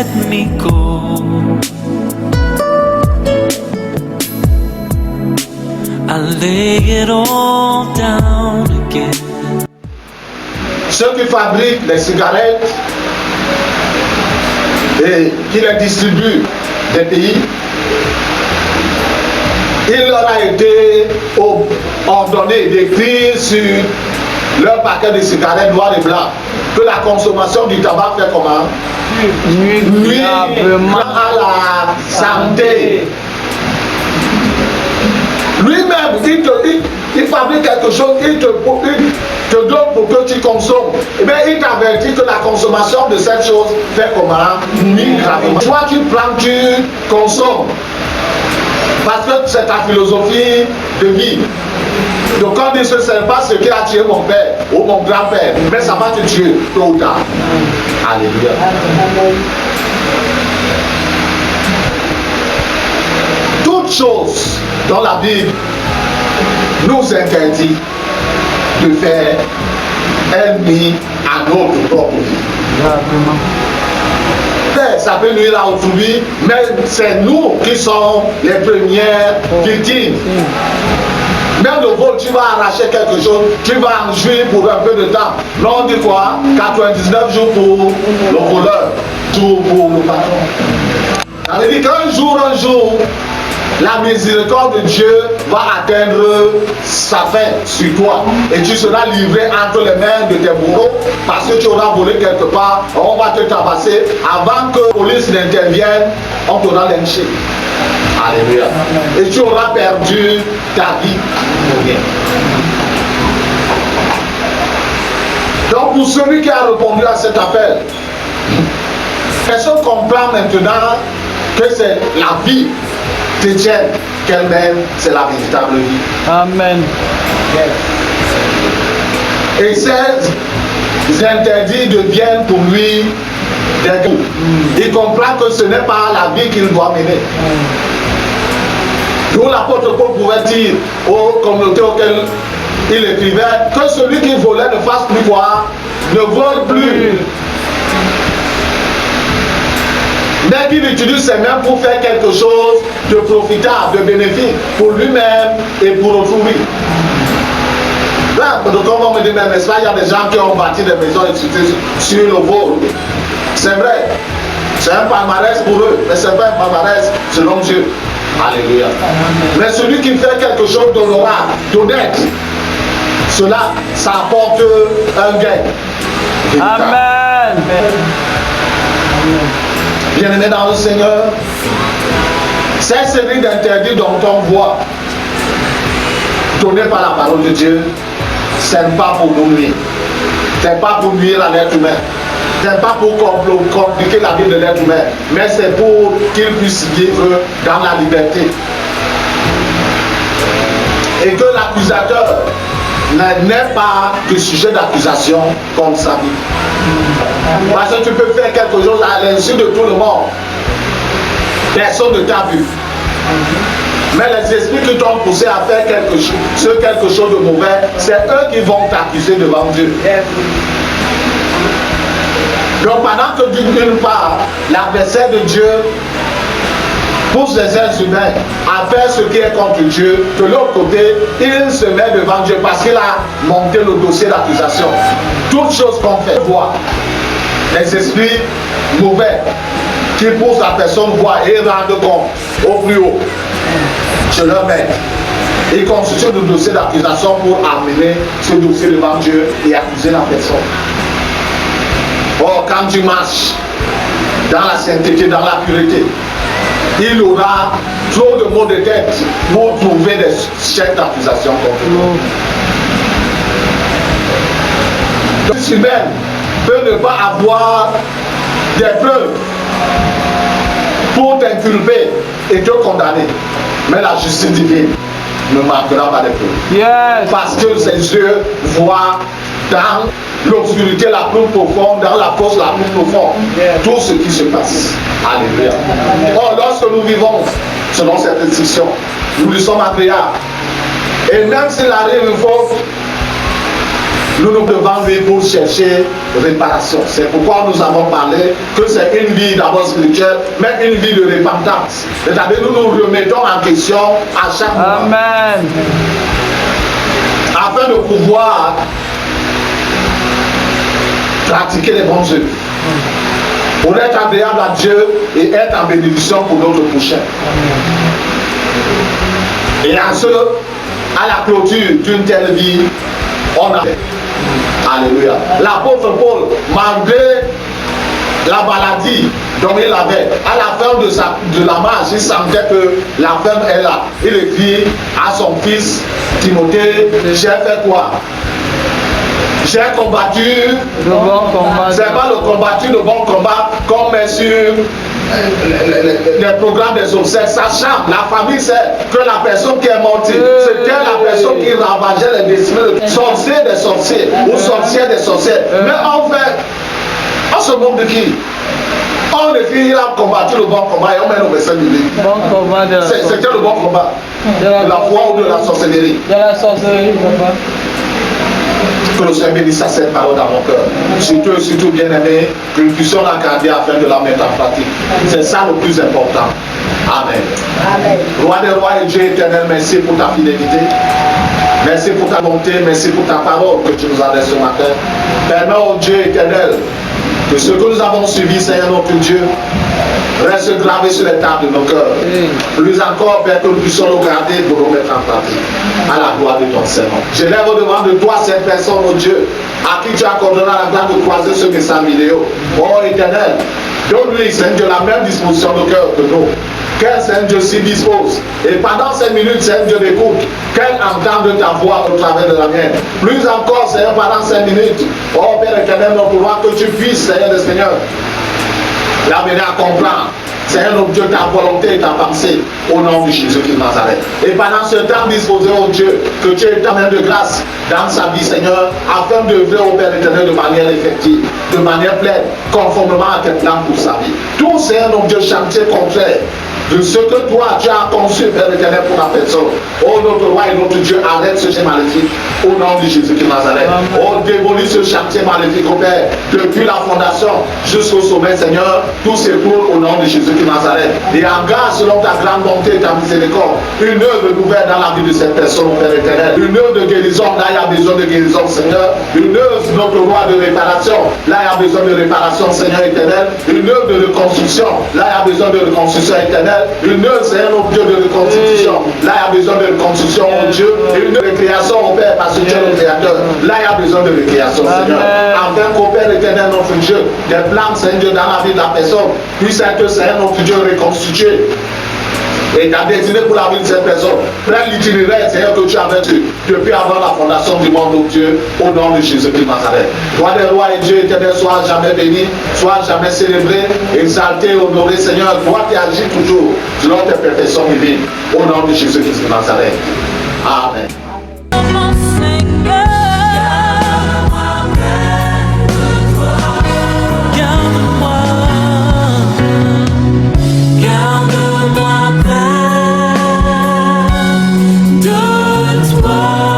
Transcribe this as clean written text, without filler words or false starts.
let me go. I lay it all down again. Ceux qui fabriquent les cigarettes et qui les distribuent des pays, il leur a été ordonné d'écrire sur leur paquet de cigarettes noir et blanc que la consommation du tabac fait comment? Nuit à la santé. Lui-même, il fabrique quelque chose, il te donne pour que tu consommes. Et bien, il t'avertit que la consommation de cette chose fait comment? Nuit gravement. Toi, tu prends, tu consommes. Parce que c'est ta philosophie de vie. Donc quand il dit ce n'est pas ce qui a tué mon père ou mon grand-père, mais ça va te tuer tôt ou tard. Alléluia. Toute chose dans la Bible nous interdit de faire ennemi à notre propre vie. Ça peut nuire à autrui, mais c'est nous qui sommes les premières victimes. Même le vol, tu vas arracher quelque chose, tu vas en jouir pour un peu de temps. Non, on dit quoi? 99 jours pour le voleur, jours pour le patron. Ça veut dire qu'un jour, la miséricorde de Dieu va atteindre sa fin sur toi. Et tu seras livré entre les mains de tes bourreaux parce que tu auras volé quelque part, on va te tabasser. Avant que la police n'intervienne, on t'aura lynché. Alléluia. Et tu auras perdu ta vie pour rien. Donc pour celui qui a répondu à cet appel, personne comprend maintenant que c'est la vie chrétienne qu'elle-même, c'est la véritable vie. Amen. Et ces interdits deviennent pour lui des goûts. Il comprend que ce n'est pas la vie qu'il doit mener. D'où l'apôtre Paul pouvait dire aux communautés auxquelles il écrivait que celui qui volait ne fasse plus quoi? Ne vole plus. Mais qu'il utilise ses mains pour faire quelque chose de profitable, de bénéfique pour lui-même et pour autrui. Là, donc on va me dire, mais n'est-ce pas, il y a des gens qui ont bâti des maisons sur le vol. C'est vrai. C'est un palmarès pour eux, mais ce n'est pas un palmarès selon Dieu. Alléluia. Mais celui qui fait quelque chose d'honorable, d'honnête, cela, ça apporte un gain. Amen. Bien-aimé dans le Seigneur, cette série d'interdits dont on voit donnés par la parole de Dieu, ce n'est pas pour nous nuire. Ce n'est pas pour nuire à l'être humain. Ce n'est pas pour compliquer la vie de l'être humain, mais c'est pour qu'il puisse vivre dans la liberté. Et que l'accusateur n'est pas de sujet d'accusation contre sa vie. Parce que tu peux faire quelque chose à l'insu de tout le monde. Personne ne t'a vu. Mais les esprits qui t'ont poussé à faire quelque chose de mauvais, c'est eux qui vont t'accuser devant Dieu. Donc pendant que d'une part, l'adversaire de Dieu pousse les êtres humains à faire ce qui est contre Dieu, de l'autre côté, il se met devant Dieu parce qu'il a monté le dossier d'accusation. Toutes choses qu'on fait voir, les esprits mauvais qui poussent la personne voir et rendre compte au plus haut, je leur mets. Ils constituent le dossier d'accusation pour amener ce dossier devant Dieu et accuser la personne. Or, quand tu marches dans la sainteté, dans la pureté, il aura trop de mots de tête pour trouver des chefs d'accusation contre nous. Le humain peut ne pas avoir des preuves pour t'inculper et te condamner, mais la justice divine ne marquera pas des preuves. Yes. Parce que ses yeux voient dans l'obscurité la plus profonde, dans la fosse la plus profonde, tout ce qui se passe. Alléluia. Or, lorsque nous vivons selon cette instruction, nous lui sommes agréables. Et même s'il arrive une faute, nous nous devons lui pour chercher réparation. C'est pourquoi nous avons parlé que c'est une vie d'abord spirituelle, mais une vie de repentance. C'est-à-dire nous nous remettons en question à chaque moment. Amen. Afin de pouvoir pratiquer les bonnes œuvres. Pour être agréable à Dieu et être en bénédiction pour notre prochain. Et à la clôture d'une telle vie, on a fait. Alléluia. L'apôtre Paul, malgré la maladie dont il avait, à la fin de la marche, il sentait que la femme est là. Il dit à son fils Timothée, j'ai fait quoi? J'ai combattu Le bon combat. c'est pas le combattu le bon combat comme sur les programmes des obsèques, sachant la famille sait que la personne qui est morte, c'était la personne qui ravageait les destinées, sorcier des sorciers ou sorcière des sorcières. Mais on se moque de qui? On est fini, il a combattu le bon combat et on met au verset biblique. Bon combat de la C'était le bon combat de la foi ou de la sorcellerie. De la sorcellerie, papa. Que le Seigneur bénisse cette parole dans mon cœur. Surtout bien aimé, que nous puissions la garder afin de la mettre en pratique. C'est ça le plus important. Amen. Amen. Roi des rois et Dieu éternel, merci pour ta fidélité. Merci pour ta bonté, merci pour ta parole que tu nous as donnée ce matin. Permets au Dieu éternel que ce que nous avons suivi, Seigneur notre Dieu, reste gravé sur les tables de nos cœurs. Plus encore, Père, que nous puissions le garder pour le mettre en pratique. À la gloire de ton Seigneur. Je lève au-devant de toi cette personne, mon Dieu, à qui tu accorderas la grâce de croiser ce message vidéo. Oh éternel, donne-lui, Seigneur, la même disposition de cœur que nous. Qu'elle, Seigneur Dieu, s'y dispose. Et pendant ces minutes, Seigneur Dieu, d'écoute, qu'elle entende ta voix au travers de la mienne. Plus encore, Seigneur, pendant ces minutes, oh Père éternel, notre roi, que tu puisses, Seigneur, le Seigneur, l'amener à comprendre. Seigneur notre Dieu, ta volonté et ta pensée au nom de Jésus-Christ de Nazareth. Et pendant ce temps disposé, oh Dieu, que tu aies ta main de grâce dans sa vie, Seigneur, afin d'œuvrer au Père éternel de manière effective, de manière pleine, conformément à tes plans pour sa vie. Tout, Seigneur notre Dieu, chantier contraire de ce que toi tu as conçu, Père éternel, pour la personne. Oh notre roi et notre Dieu, arrête ce chien maléfique au nom de Jésus-Christ de Nazareth. Oh, démolis ce chantier maléfique, oh Père, depuis la fondation jusqu'au sommet, Seigneur, tout s'écoule au nom de Jésus-Christ de Nazareth. Et engage selon ta grande bonté et ta miséricorde une œuvre nouvelle dans la vie de cette personne, Père éternel. Une œuvre de guérison, là il y a besoin de guérison, Seigneur. Une œuvre, notre roi, de réparation, là il y a besoin de réparation, Seigneur éternel. Une œuvre de reconstruction, là il y a besoin de reconstruction éternelle. Une œuvre, Seigneur, notre Dieu, de reconstruction, là il y a besoin de reconstruction, mon Dieu. Et une œuvre de création, au Père, parce que tu es le Créateur, là il y a besoin de récréation, Seigneur. Afin qu'au Père éternel, notre Dieu, des plans, Seigneur Dieu, dans la vie de la personne, puissent être, Seigneur, notre Dieu, reconstitués. Et ta destinée pour la vie de cette personne. Prends l'itinéraire, Seigneur, que tu avais depuis avant la fondation du monde, oh Dieu, au nom de Jésus-Christ de Nazareth. Roi des rois et Dieu éternel, sois jamais béni, sois jamais célébré, exalté, honoré, Seigneur, toi qui agis toujours selon tes perfections divines, au nom de Jésus-Christ de Nazareth. Amen.